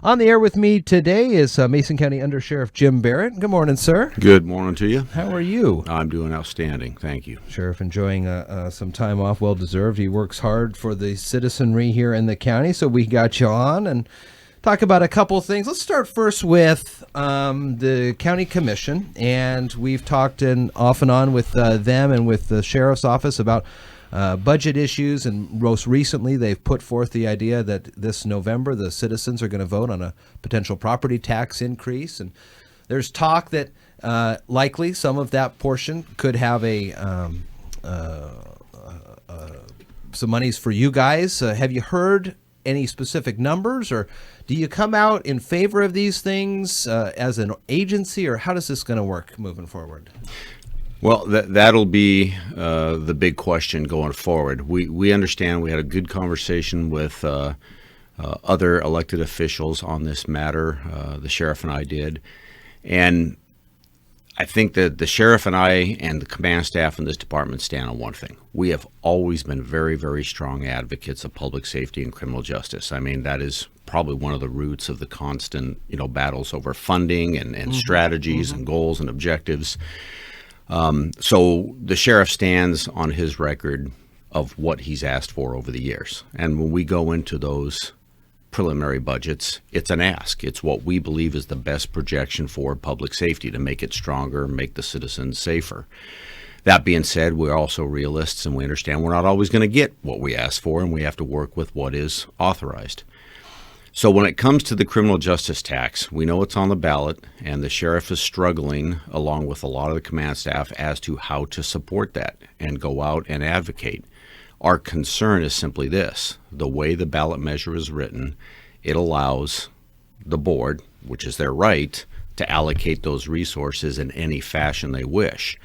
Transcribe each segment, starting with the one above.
On the air with me today is Mason County Undersheriff Jim Barrett. Good morning, sir. Good morning to you. How are you? I'm doing outstanding. Thank you. Sheriff enjoying some time off, well-deserved. He works hard for the citizenry here in the county, so we got you on and talk about a couple of things. Let's start first with the county commission, and we've talked off and on with them and with the sheriff's office about budget issues, and most recently they've put forth the idea that this November the citizens are going to vote on a potential property tax increase, and there's talk that likely some of that portion could have some monies for you guys. Have you heard any specific numbers, or do you come out in favor of these things as an agency, or how is this going to work moving forward? Well, that'll be the big question going forward. We understand we had a good conversation with other elected officials on this matter. The sheriff and I did. And I think that the sheriff and I and the command staff in this department stand on one thing. We have always been very, very strong advocates of public safety and criminal justice. I mean, that is probably one of the roots of the constant, battles over funding and strategies and goals and objectives. So the sheriff stands on his record of what he's asked for over the years. And when we go into those preliminary budgets, it's an ask. It's what we believe is the best projection for public safety to make it stronger, make the citizens safer. That being said, we're also realists, and we understand we're not always going to get what we ask for, and we have to work with what is authorized. So when it comes to the criminal justice tax, we know it's on the ballot, and the sheriff is struggling along with a lot of the command staff as to how to support that and go out and advocate. Our concern is simply this: the way the ballot measure is written, it allows the board, which is their right, to allocate those resources in any fashion they wish.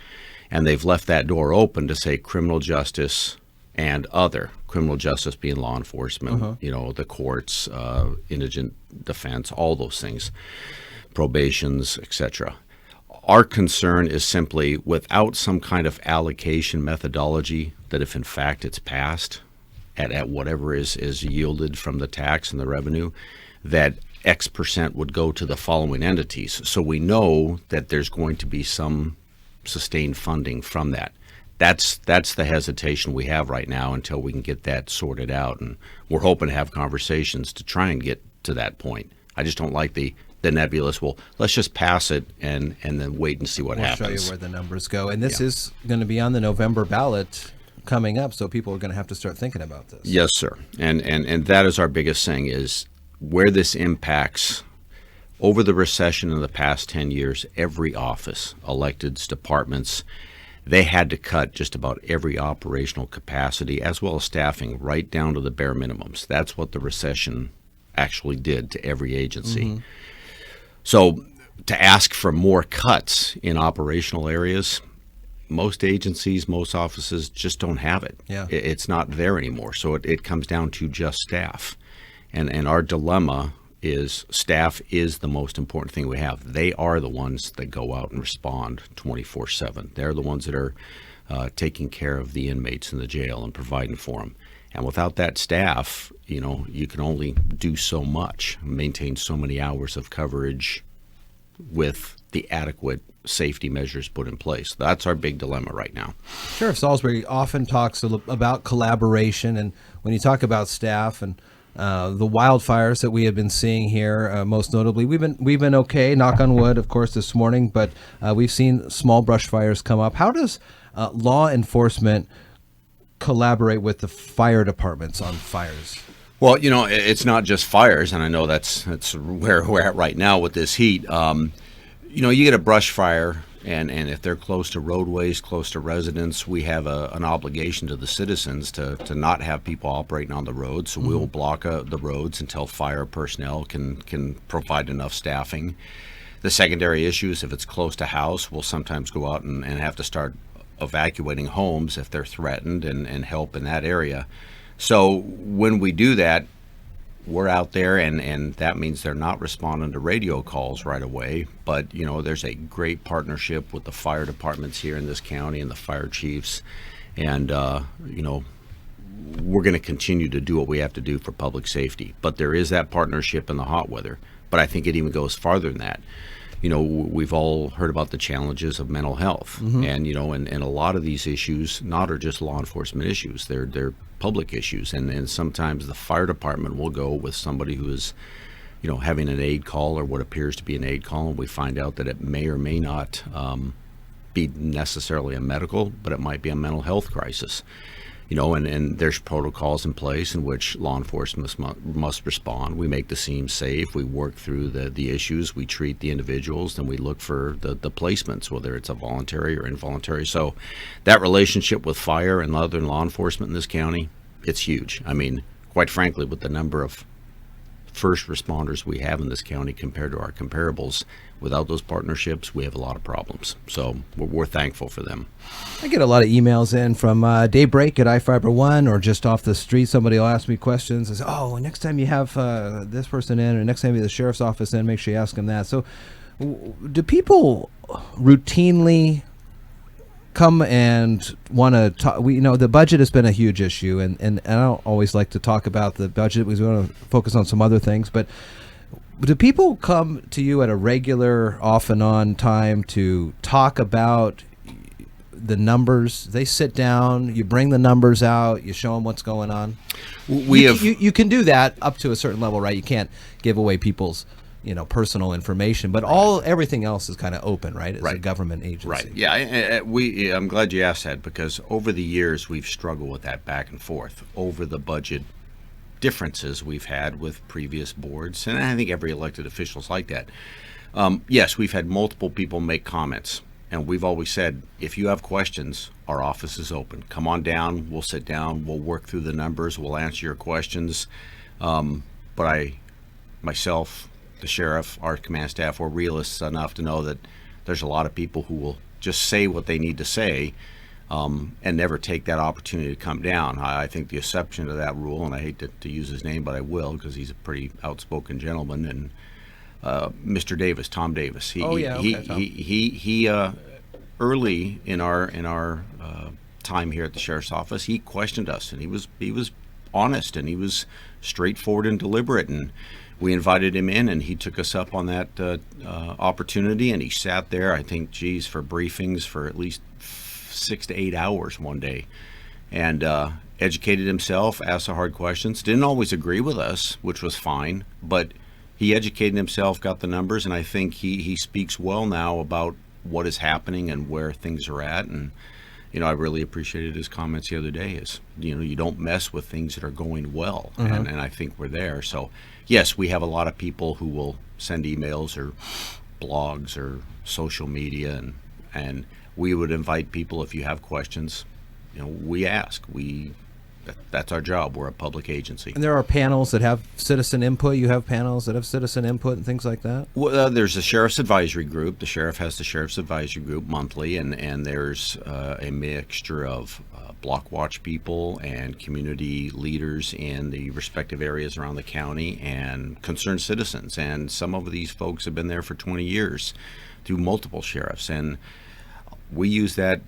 And they've left that door open to say criminal justice and other. Criminal justice being law enforcement, the courts, indigent defense, all those things, probations, etc. Our concern is simply, without some kind of allocation methodology, that if in fact it's passed at whatever is yielded from the tax and the revenue, that X percent would go to the following entities. So we know that there's going to be some sustained funding from that. That's the hesitation we have right now until we can get that sorted out, and we're hoping to have conversations to try and get to that point. I just don't like the nebulous, well, let's just pass it and then wait and see what happens. We'll show you where the numbers go. And this is going to be on the November ballot coming up, so people are going to have to start thinking about this. Yes, sir. And that is our biggest thing, is where this impacts. Over the recession in the past 10 years, every office, electeds, departments, they had to cut just about every operational capacity as well as staffing right down to the bare minimums. That's what the recession actually did to every agency. So to ask for more cuts in operational areas, most agencies, most offices just don't have it. It's not there anymore. So it comes down to just staff. And our dilemma is staff is the most important thing we have. They are the ones that go out and respond 24/7. They're the ones that are taking care of the inmates in the jail and providing for them. And without that staff, you can only do so much, maintain so many hours of coverage with the adequate safety measures put in place. That's our big dilemma right now. Sheriff Salisbury often talks about collaboration, and when you talk about staff and the wildfires that we have been seeing here, most notably, we've been okay, knock on wood, of course, this morning, but we've seen small brush fires come up. How does law enforcement collaborate with the fire departments on fires? Well, it's not just fires, and I know that's where we're at right now with this heat. You get a brush fire, and if they're close to roadways, close to residents, we have an obligation to the citizens to not have people operating on the road. So we'll block the roads until fire personnel can provide enough staffing. The secondary issue is if it's close to house, we'll sometimes go out and have to start evacuating homes if they're threatened and help in that area. So when we do that, we're out there, and that means they're not responding to radio calls right away. But, there's a great partnership with the fire departments here in this county and the fire chiefs. And, we're going to continue to do what we have to do for public safety. But there is that partnership in the hot weather. But I think it even goes farther than that. You know, we've all heard about the challenges of mental health, and you know, and a lot of these issues not are just law enforcement issues; they're public issues, and sometimes the fire department will go with somebody who is, you know, having an aid call or what appears to be an aid call, and we find out that it may or may not be necessarily a medical, but it might be a mental health crisis. You know, and there's protocols in place in which law enforcement must respond. We make the scene safe. We work through the issues. We treat the individuals, and we look for the placements, whether it's a voluntary or involuntary. So that relationship with fire and other law enforcement in this county, it's huge. I mean, quite frankly, with the number of first responders we have in this county compared to our comparables, without those partnerships, we have a lot of problems. So we're thankful for them. I get a lot of emails in from Daybreak at I-Fiber 1 or just off the street. Somebody will ask me questions and say, oh, next time you have this person in, or next time you have the sheriff's office in, make sure you ask them that. So do people routinely come and want to talk? You know, the budget has been a huge issue, and I don't always like to talk about the budget because we want to focus on some other things, but do people come to you at a regular, off and on time to talk about the numbers? They sit down, you bring the numbers out, you show them what's going on. You can do that up to a certain level, right? You can't give away people's, you know, personal information, but everything else is kind of open, right? It's a government agency. Right. Yeah. I'm glad you asked that, because over the years we've struggled with that back and forth over the budget differences we've had with previous boards, and I think every elected official's like that. Yes, we've had multiple people make comments, and we've always said, if you have questions, our office is open. Come on down, we'll sit down, we'll work through the numbers, we'll answer your questions. But myself, the sheriff, our command staff, we're realists enough to know that there's a lot of people who will just say what they need to say, and never take that opportunity to come down. I think the exception to that rule, and I hate to use his name, but I will, because he's a pretty outspoken gentleman, and Mr. Davis, Tom Davis. He early in our time here at the sheriff's office, he questioned us, and he was honest, and he was straightforward and deliberate, and we invited him in, and he took us up on that opportunity, and he sat there, I think, for briefings for at least 6 to 8 hours one day, and educated himself, asked the hard questions. Didn't always agree with us, which was fine, but he educated himself, got the numbers, and I think he speaks well now about what is happening and where things are at. And you know, I really appreciated his comments the other day. Is, you know, you don't mess with things that are going well, and I think we're there. So yes, we have a lot of people who will send emails or blogs or social media, and we would invite people, if you have questions, you know, we ask. That's our job. We're a public agency. And there are panels that have citizen input. You have panels that have citizen input and things like that? Well, there's a sheriff's advisory group. The sheriff has the sheriff's advisory group monthly, and there's a mixture of block watch people and community leaders in the respective areas around the county and concerned citizens. And some of these folks have been there for 20 years through multiple sheriffs. And we use that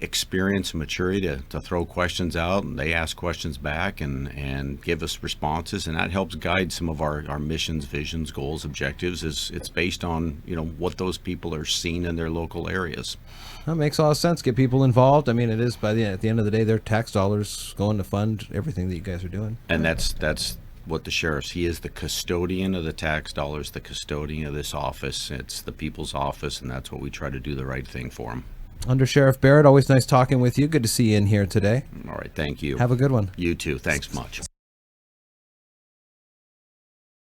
experience and maturity to throw questions out, and they ask questions back and give us responses, and that helps guide some of our missions, visions, goals, objectives. It's based on, you know, what those people are seeing in their local areas. That makes a lot of sense. Get people involved. I mean, it is at the end of the day, their tax dollars going to fund everything that you guys are doing. And that's what the sheriff's, he is the custodian of the tax dollars, the custodian of this office. It's the people's office, and that's what we try to do, the right thing for them. Under Sheriff Barrett, always nice talking with you. Good to see you in here today. All right, thank you. Have a good one. You too. Thanks much.